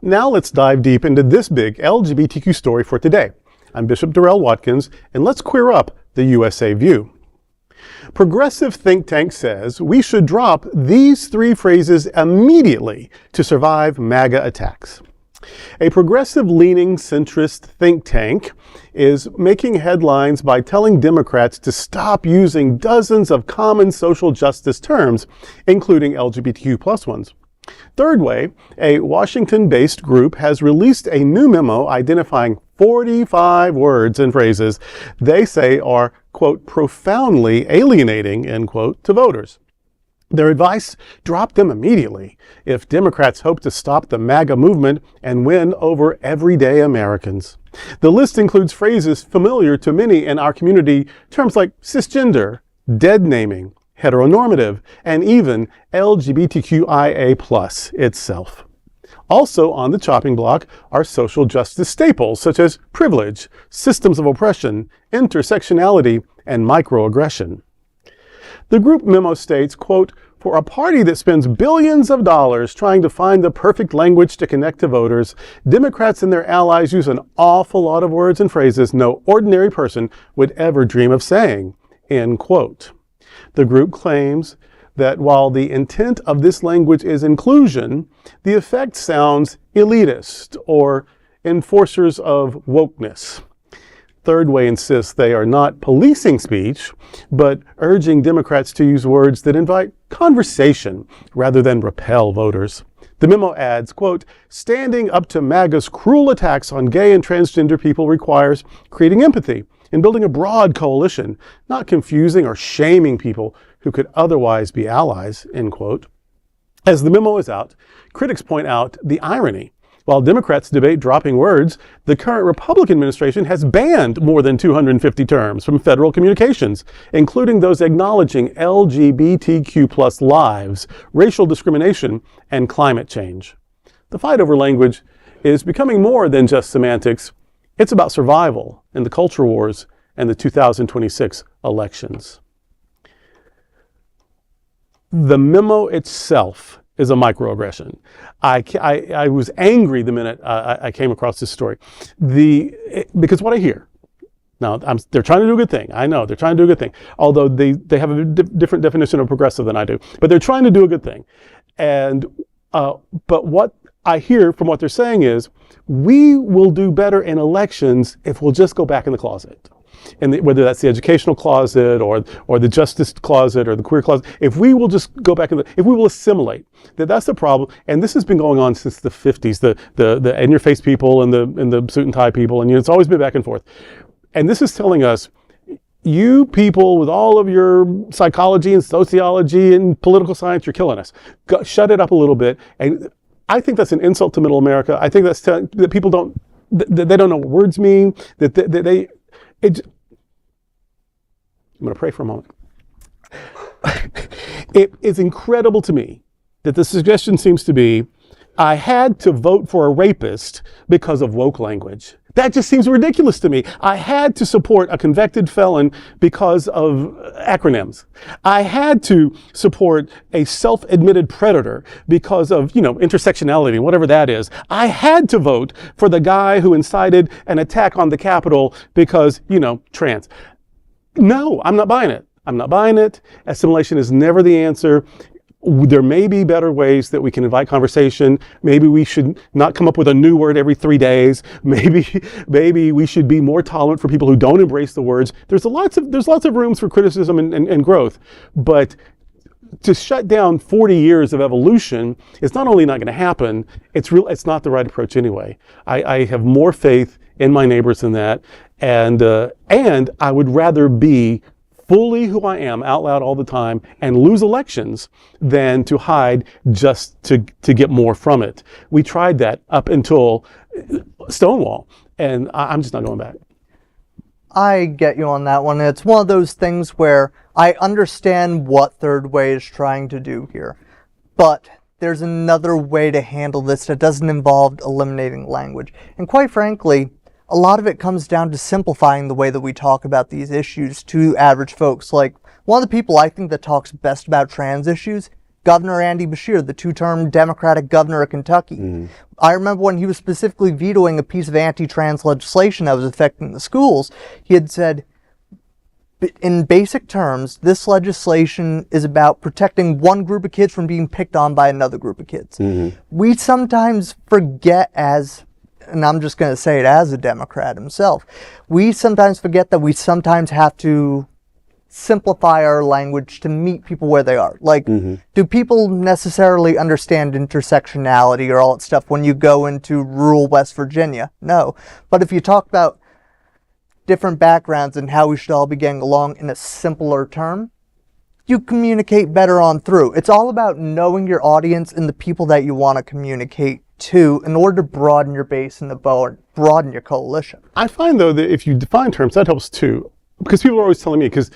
Now let's dive deep into this big LGBTQ story for today. I'm Bishop Darrell Watkins, and let's queer up the USA view. Progressive think tank says we should drop these three phrases immediately to survive MAGA attacks. A progressive-leaning centrist think tank is making headlines by telling Democrats to stop using dozens of common social justice terms, including LGBTQ+ ones. Third Way, a Washington-based group, has released a new memo identifying 45 words and phrases they say are, quote, profoundly alienating, end quote, to voters. Their advice: drop them immediately if Democrats hope to stop the MAGA movement and win over everyday Americans. The list includes phrases familiar to many in our community, terms like cisgender, deadnaming, heteronormative, and even LGBTQIA+ itself. Also on the chopping block are social justice staples such as privilege, systems of oppression, intersectionality, and microaggression. The group memo states, quote, for a party that spends billions of dollars trying to find the perfect language to connect to voters, Democrats and their allies use an awful lot of words and phrases no ordinary person would ever dream of saying, end quote. The group claims that while the intent of this language is inclusion, the effect sounds elitist or enforcers of wokeness. Third Way insists they are not policing speech, but urging Democrats to use words that invite conversation rather than repel voters. The memo adds, quote, standing up to MAGA's cruel attacks on gay and transgender people requires creating empathy and building a broad coalition, not confusing or shaming people who could otherwise be allies, end quote. As the memo is out, critics point out the irony. While Democrats debate dropping words, the current Republican administration has banned more than 250 terms from federal communications, including those acknowledging LGBTQ+ lives, racial discrimination, and climate change. The fight over language is becoming more than just semantics. It's about survival in the culture wars and the 2026 elections. The memo itself is a microaggression. I was angry the minute I came across this story. Because what I hear, now they're trying to do a good thing. I know they're trying to do a good thing, although they have a different definition of progressive than I do. But they're trying to do a good thing. And but what I hear from what they're saying is, we will do better in elections if we'll just go back in the closet. And whether that's the educational closet or the justice closet or the queer closet, if we will just go back if we will assimilate, that's the problem. And this has been going on since the 50s, the in-your-face people and the suit and tie people, and it's always been back and forth. And this is telling us, you people with all of your psychology and sociology and political science, you're killing us. Shut it up a little bit. And I think that's an insult to middle America. I think that's that people don't know what words mean, I'm going to pray for a moment. It is incredible to me that the suggestion seems to be, I had to vote for a rapist because of woke language. That just seems ridiculous to me. I had to support a convicted felon because of acronyms. I had to support a self-admitted predator because of, intersectionality, whatever that is. I had to vote for the guy who incited an attack on the Capitol because, trans. No, I'm not buying it. I'm not buying it. Assimilation is never the answer. There may be better ways that we can invite conversation. Maybe we should not come up with a new word every 3 days. Maybe we should be more tolerant for people who don't embrace the words. There's lots of rooms for criticism and growth. But to shut down 40 years of evolution is not only not going to happen, it's not the right approach anyway. I have more faith in my neighbors than that. And I would rather be fully who I am out loud all the time and lose elections than to hide just to get more from it. We tried that up until Stonewall, and I'm just not going back. I get you on that one. It's one of those things where I understand what Third Way is trying to do here, but there's another way to handle this that doesn't involve eliminating language. And quite frankly, a lot of it comes down to simplifying the way that we talk about these issues to average folks. Like, one of the people I think that talks best about trans issues Governor Andy Beshear, the two-term Democratic governor of Kentucky. I remember when he was specifically vetoing a piece of anti-trans legislation that was affecting the schools, he had said, in basic terms, this legislation is about protecting one group of kids from being picked on by another group of kids. We sometimes forget and I'm just going to say it as a Democrat himself, we sometimes forget that we sometimes have to simplify our language to meet people where they are. Like, do people necessarily understand intersectionality or all that stuff when you go into rural West Virginia? No. But if you talk about different backgrounds and how we should all be getting along in a simpler term, you communicate better on through. It's all about knowing your audience and the people that you want to communicate to in order to broaden your base and broaden your coalition. I find, though, that if you define terms, that helps too. Because people are always telling me, because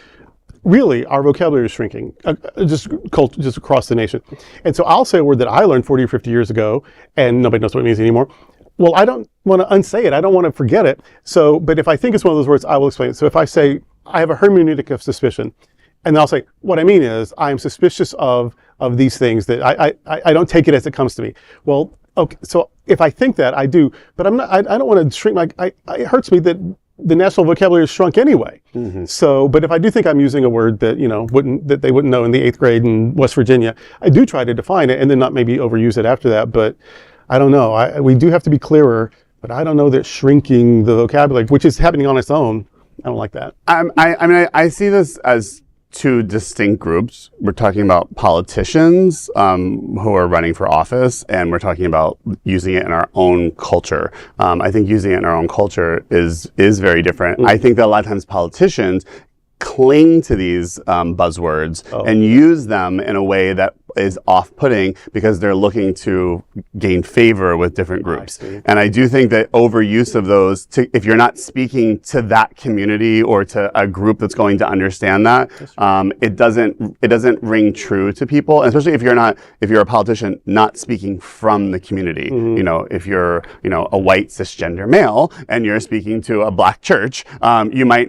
really our vocabulary is shrinking just across the nation. And so I'll say a word that I learned 40 or 50 years ago, and nobody knows what it means anymore. Well, I don't want to unsay it. I don't want to forget it. So, but if I think it's one of those words, I will explain it. So if I say, I have a hermeneutic of suspicion, and I'll say, what I mean is, I am suspicious of these things, that I don't take it as it comes to me. Well, okay, so if I think that, I do, but I'm not, I don't want to shrink it hurts me that the national vocabulary is shrunk anyway. So, but if I do think I'm using a word that, that they wouldn't know in the 8th grade in West Virginia, I do try to define it and then not maybe overuse it after that. But I don't know. We do have to be clearer, but I don't know that shrinking the vocabulary, which is happening on its own, I don't like that. I mean, I see this as two distinct groups. We're talking about politicians who are running for office, and we're talking about using it in our own culture. I think using it in our own culture is very different. I think that a lot of times politicians cling to these buzzwords and use them in a way that is off-putting because they're looking to gain favor with different groups. And I do think that overuse of those, if you're not speaking to that community or to a group that's going to understand that, it doesn't ring true to people, especially if you're a politician not speaking from the community. If you're a white cisgender male and you're speaking to a black church, you might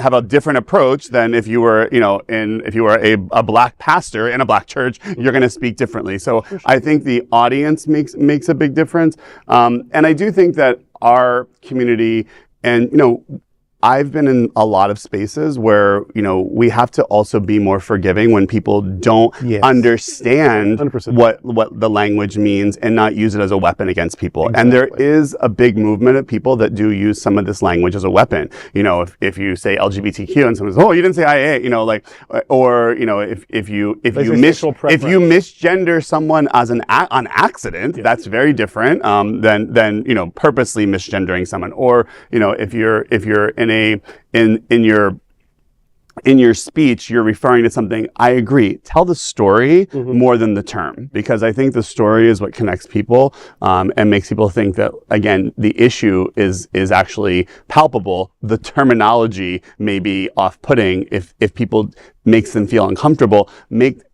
have a different approach than if you were a black pastor in a black church. You're going to speak differently. So I think the audience makes a big difference. And I do think that our community, and I've been in a lot of spaces where, we have to also be more forgiving when people don't understand 100%. what the language means and not use it as a weapon against people. Exactly. And there is a big movement of people that do use some of this language as a weapon. If you say LGBTQ and someone says, oh, you didn't say IA, if you misgender someone as on accident, that's very different than purposely misgendering someone. Or, if you're in your speech, you're referring to something. I agree. Tell the story more than the term, because I think the story is what connects people and makes people think that, again, the issue is actually palpable. The terminology may be off-putting. If people makes them feel uncomfortable,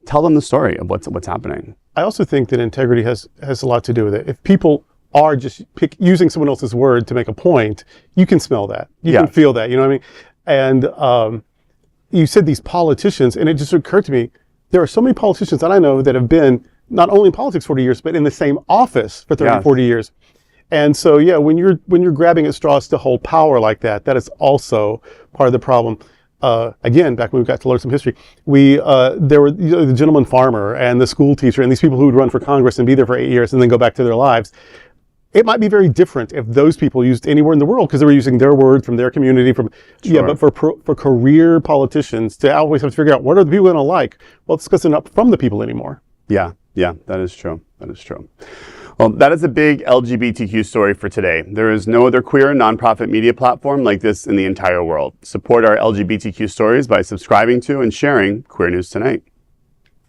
tell them the story of what's happening. I also think that integrity has a lot to do with it. If people are just using someone else's word to make a point, you can smell that. You can feel that, you know what I mean? And you said these politicians, and it just occurred to me, there are so many politicians that I know that have been not only in politics 40 years, but in the same office for 30, 40 years. And so, when you're grabbing at straws to hold power like that, that is also part of the problem. Again, back when we got to learn some history, there were the gentleman farmer and the school teacher and these people who would run for Congress and be there for 8 years and then go back to their lives. It might be very different if those people used anywhere in the world because they were using their word from their community. But for career politicians to always have to figure out what are the people going to like, well, it's because they're not from the people anymore. Yeah, that is true. Well, that is a big LGBTQ story for today. There is no other queer nonprofit media platform like this in the entire world. Support our LGBTQ stories by subscribing to and sharing Queer News Tonight.